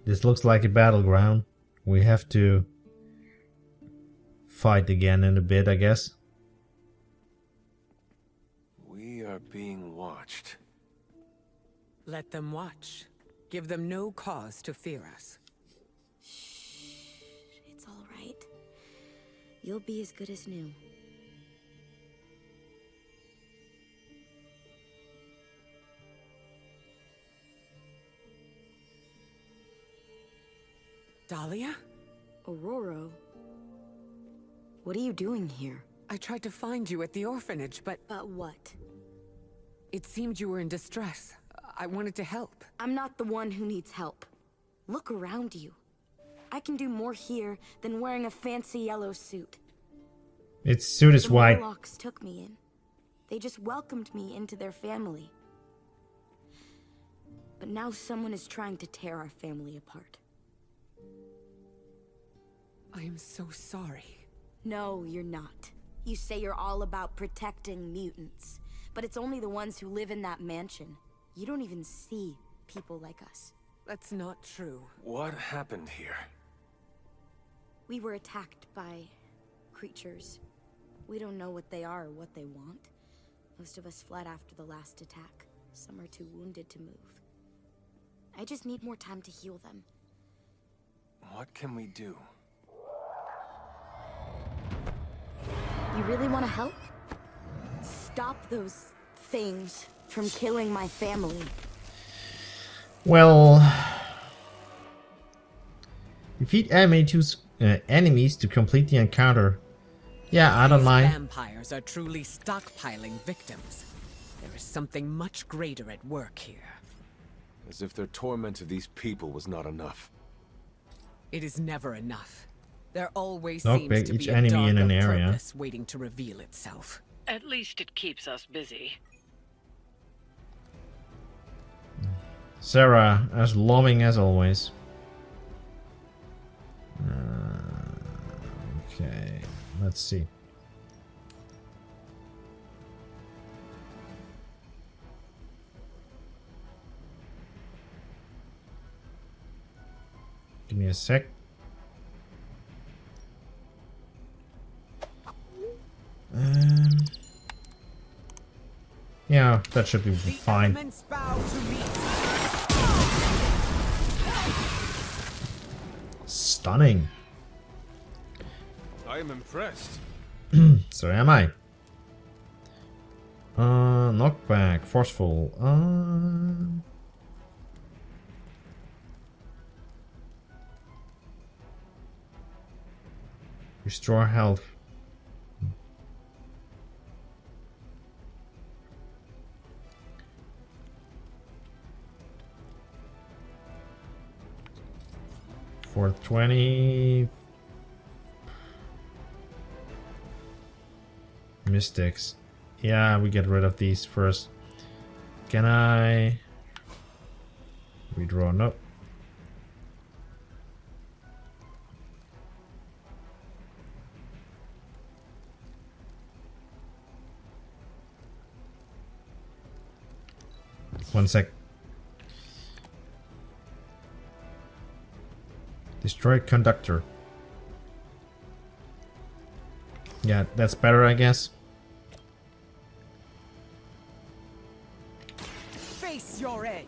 This looks like a battleground. We have to fight again in a bit, I guess. We are being watched. Let them watch. Give them no cause to fear us. Shh. It's all right. You'll be as good as new. Dahlia? Aurora? What are you doing here? I tried to find you at the orphanage, but But what? it seemed you were in distress. I wanted to help. I'm not the one who needs help. Look around you. I can do more here than wearing a fancy yellow suit. Its suit is The white. Morlocks took me in. They just welcomed me into their family. But now someone is trying to tear our family apart. I am so sorry. No, you're not. You say you're all about protecting mutants, but it's only the ones who live in that mansion. You don't even see people like us. That's not true. What happened here? We were attacked by creatures. We don't know what they are or what they want. Most of us fled after the last attack. Some are too wounded to move. I just need more time to heal them. What can we do? You really want to help? Stop those things from killing my family. Well, defeat enemies to complete the encounter. Yeah, I don't These mind. vampires are truly stockpiling victims. There is something much greater at work here. As if their torment of these people was not enough. It is never enough. There always Knock seems back to each be a enemy in an darker area. purpose waiting to reveal itself. At least it keeps us busy. Sarah, as loving as always. Okay, let's see. Give me a sec. Yeah, that should be fine. Elements bow to me. Stunning. I am impressed. So am I. Knockback, forceful. Restore health. For 20 mystics. Yeah, we get rid of these first. Can I redraw? No. One sec. Destroy conductor. Yeah, that's better, I guess. Face your end.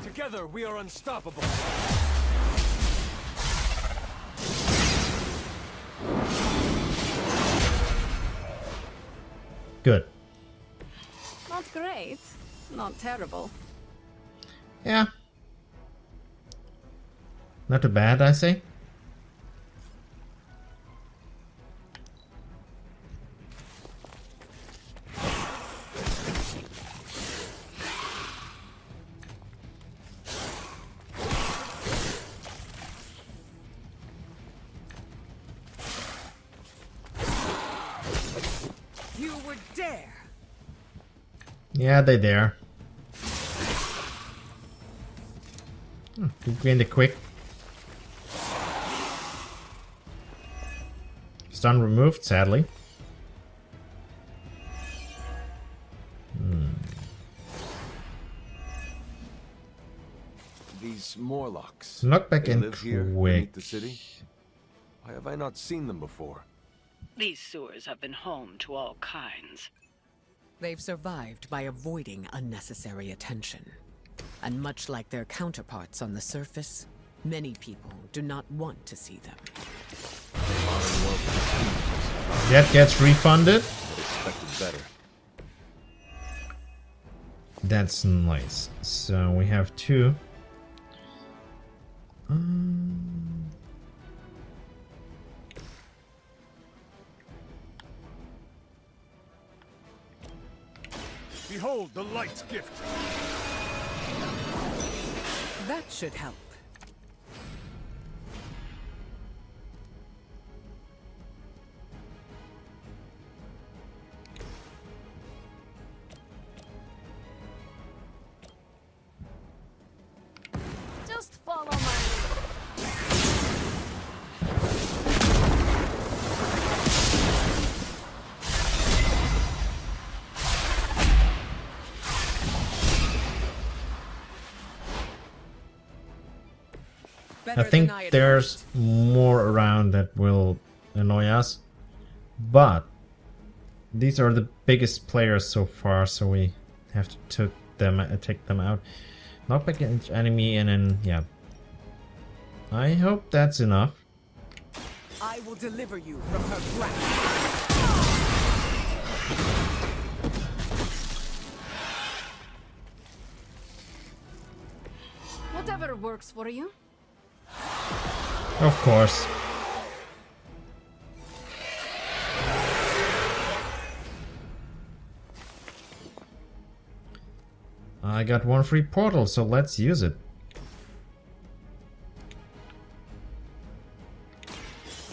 Together we are unstoppable. Good. Not great, not terrible. Yeah. Not too bad, I say. You would dare. Yeah, they there. We gained a quick. Stun removed, sadly. These Morlocks. Knockback they and live here quick. beneath the city? Why have I not seen them before? These sewers have been home to all kinds. They've survived by avoiding unnecessary attention. And much like their counterparts on the surface, many people do not want to see them. That gets refunded. I expected better. That's nice. So we have 2. Behold the light's gift. That should help. Just follow my lead. I think there's more around that will annoy us, but these are the biggest players so far, so we have to take them out. Knockback each enemy, and then yeah. I hope that's enough. I will deliver you from her grasp. Whatever works for you. Of course. I got 1 free portal, so let's use it.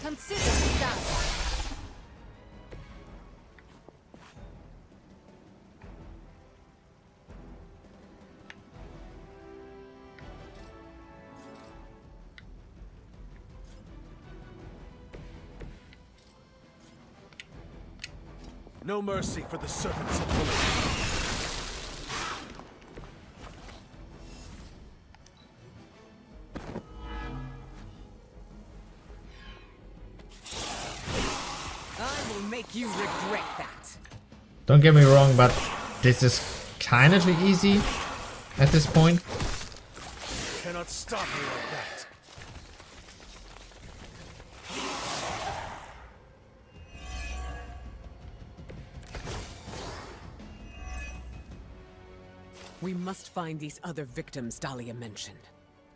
Consider it done. No mercy for the servants of Bullet. I will make you regret that. Don't get me wrong, but this is kind of easy at this point. Cannot stop me like that. We must find these other victims Dahlia mentioned.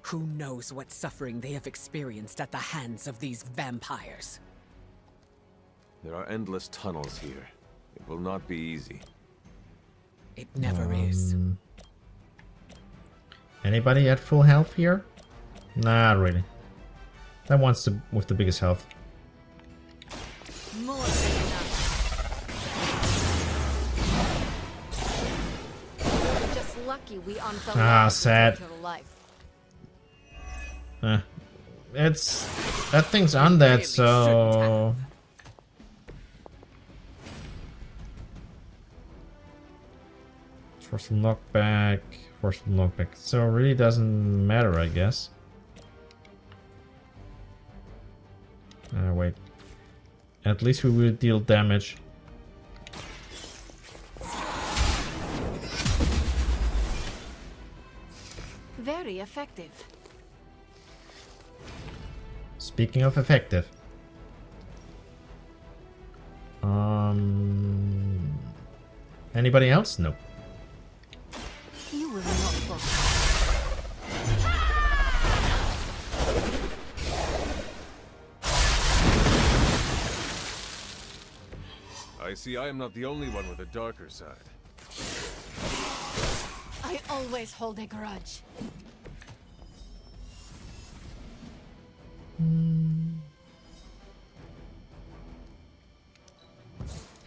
Who knows what suffering they have experienced at the hands of these vampires? There are endless tunnels here. It will not be easy. It never is. Anybody at full health here? Not really. That one's with the biggest health. More than enough. We're just lucky we aren't the last to sad. take your life. It's that thing's undead, so forceful knockback, forceful knockback. So it really doesn't matter, I guess. Wait. At least we will deal damage. Very effective. Speaking of effective. Anybody else? Nope. You will not fall. I see I am not the only one with a darker side. I always hold a grudge.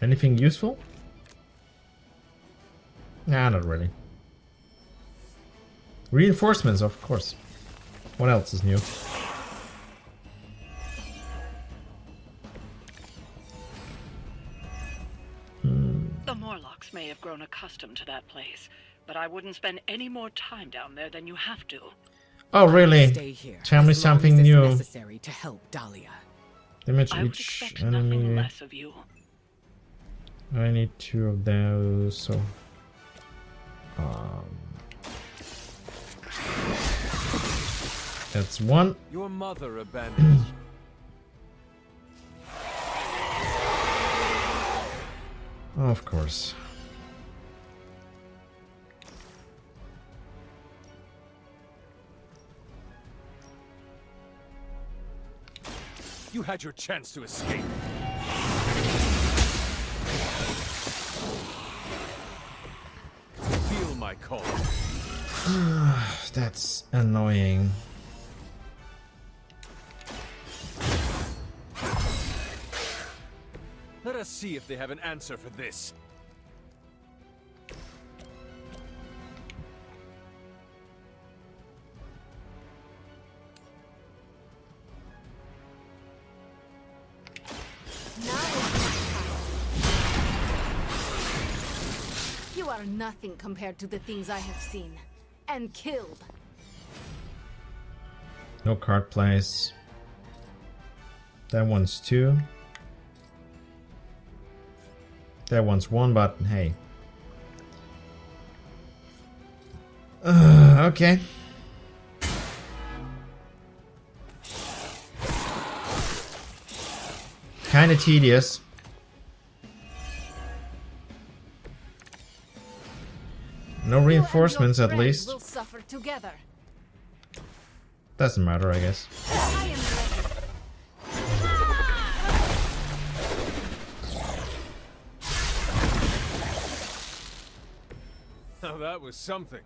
Anything useful? Nah, not really. Reinforcements, of course. What else is new? Krytos may have grown accustomed to that place, but I wouldn't spend any more time down there than you have to. Oh, really? Stay here. Tell me as long something as it's new. necessary to help Dahlia. Damage I would each expect nothing enemy. less of you. I need 2 of those, so... That's 1. Your mother abandoned you. Of course. You had your chance to escape. Feel my call. That's annoying. Let us see if they have an answer for this. Now is my time. You are nothing compared to the things I have seen and killed. No card plays. That one's 2. That one's 1, but hey. Okay. Kinda tedious. No reinforcements You at and your least. friends will suffer together. Doesn't matter, I guess. I am ready. Now that was something.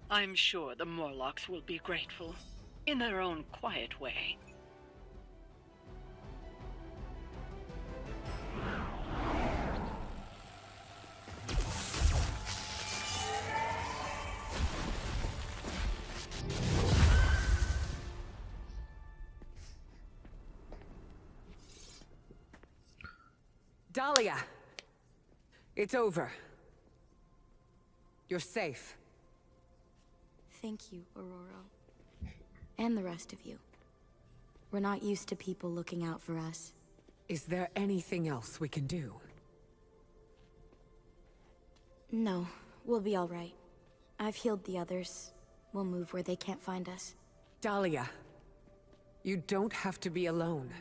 I'm sure the Morlocks will be grateful, in their own quiet way. Dahlia! It's over. You're safe. Thank you, Aurora. And the rest of you. We're not used to people looking out for us. Is there anything else we can do? No, we'll be all right. I've healed the others. We'll move where they can't find us. Dahlia, you don't have to be alone.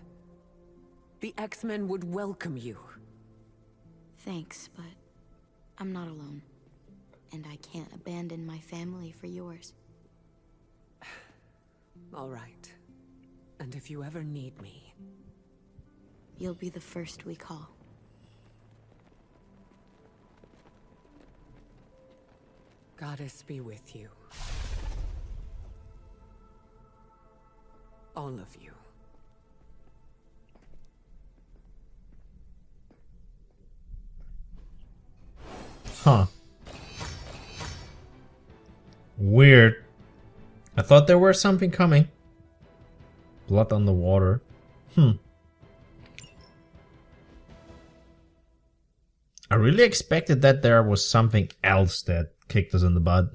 The X-Men would welcome you. Thanks, but I'm not alone. And I can't abandon my family for yours. All right. And if you ever need me... You'll be the first we call. Goddess be with you. All of you. Huh. Weird. I thought there was something coming. Blood on the water. I really expected that there was something else that kicked us in the butt.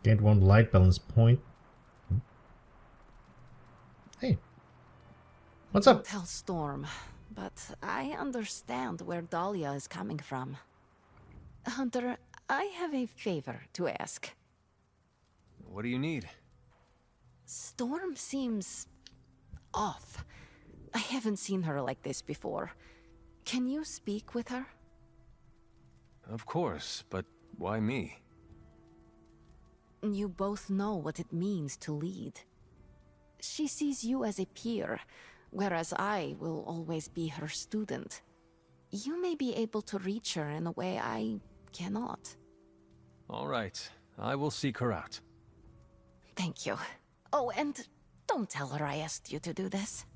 Gained 1 light balance point. Hey. What's up? Tell Storm, but I understand where Dahlia is coming from. Hunter, I have a favor to ask. What do you need? Storm seems off. I haven't seen her like this before. Can you speak with her? Of course, but why me? You both know what it means to lead. She sees you as a peer, whereas I will always be her student. You may be able to reach her in a way I cannot. All right, I will seek her out. Thank you. Oh, and don't tell her I asked you to do this.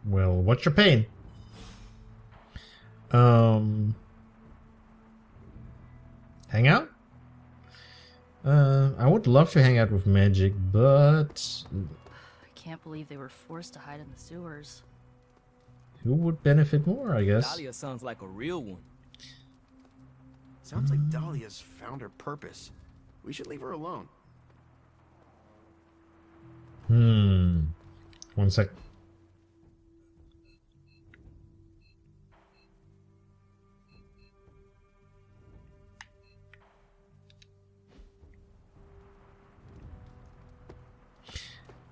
Well, what's your pain? Hang out? I would love to hang out with Magic, but I can't believe they were forced to hide in the sewers. who would benefit more, I guess? Dahlia sounds like a real one. Sounds like Dahlia's found her purpose. We should leave her alone. One sec.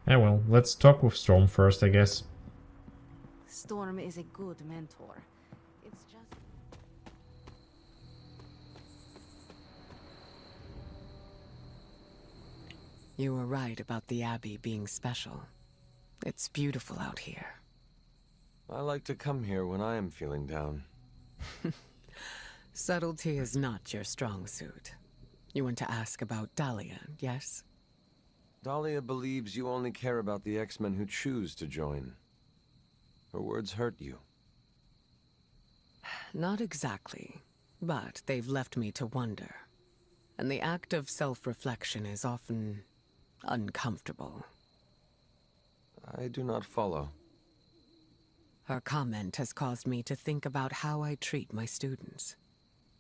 Yeah, well, let's talk with Storm first, I guess. Storm is a good mentor. It's just... You were right about the Abbey being special. It's beautiful out here. I like to come here when I am feeling down. Subtlety is not your strong suit. You want to ask about Dahlia, yes? Dahlia believes you only care about the X-Men who choose to join. Her words hurt you. Not exactly, but they've left me to wonder. And the act of self-reflection is often uncomfortable. I do not follow. Her comment has caused me to think about how I treat my students.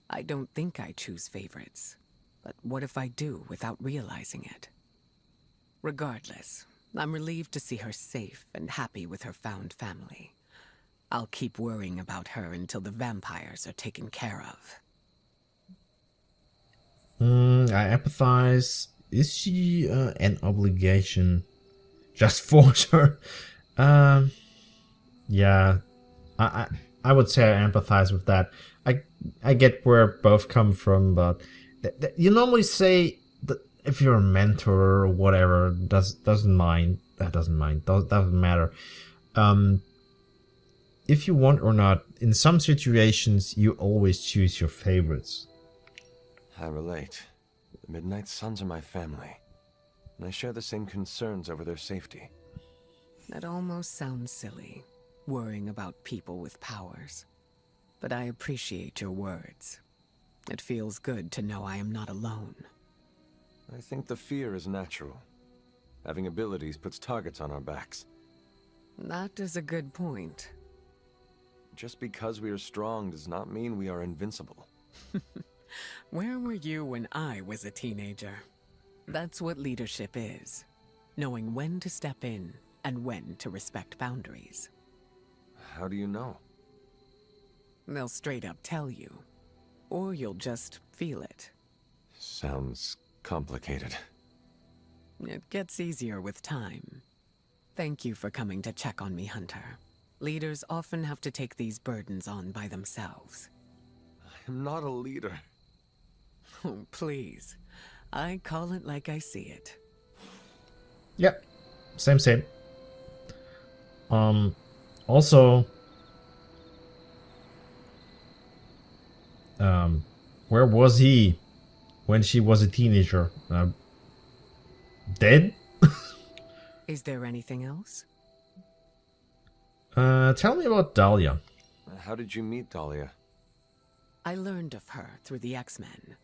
I don't think I choose favorites, but what if I do without realizing it? Regardless, I'm relieved to see her safe and happy with her found family. I'll keep worrying about her until the vampires are taken care of. I empathize. Is she an obligation? Just force her? Yeah. I would say I empathize with that. I get where both come from, but you normally say that if you're a mentor or whatever, doesn't matter. If you want or not, in some situations you always choose your favorites. I relate. The Midnight Suns are my family, and I share the same concerns over their safety. That almost sounds silly, worrying about people with powers. But I appreciate your words. It feels good to know I am not alone. I think the fear is natural. Having abilities puts targets on our backs. That is a good point. Just because we are strong does not mean we are invincible. Where were you when I was a teenager? That's what leadership is. Knowing when to step in and when to respect boundaries. How do you know? They'll straight up tell you. Or you'll just feel it. Sounds complicated. It gets easier with time. Thank you for coming to check on me, Hunter. Leaders often have to take these burdens on by themselves. I am not a leader. Oh, please. I call it like I see it. Yep. Same. Also, where was he when she was a teenager? Dead? Is there anything else? Tell me about Dahlia. How did you meet Dahlia? I learned of her through the X-Men.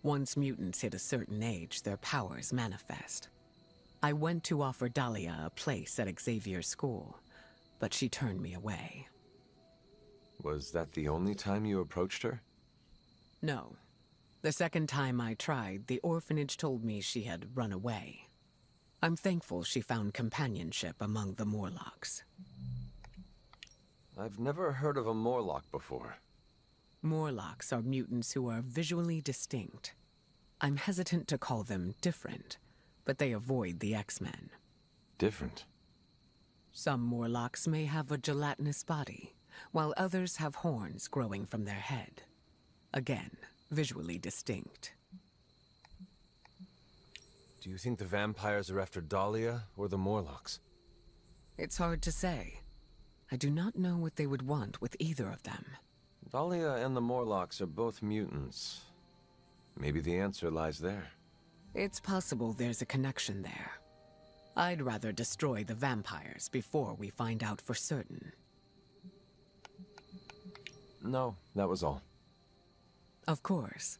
Once mutants hit a certain age, their powers manifest. I went to offer Dahlia a place at Xavier's school, but she turned me away. Was that the only time you approached her? No. The second time I tried, the orphanage told me she had run away. I'm thankful she found companionship among the Morlocks. I've never heard of a Morlock before. Morlocks are mutants who are visually distinct. I'm hesitant to call them different, but they avoid the X-Men. Different? Some Morlocks may have a gelatinous body, while others have horns growing from their head. Again, visually distinct. Do you think the vampires are after Dahlia or the Morlocks? It's hard to say. I do not know what they would want with either of them. Dahlia and the Morlocks are both mutants. Maybe the answer lies there. It's possible there's a connection there. I'd rather destroy the vampires before we find out for certain. No, that was all. Of course.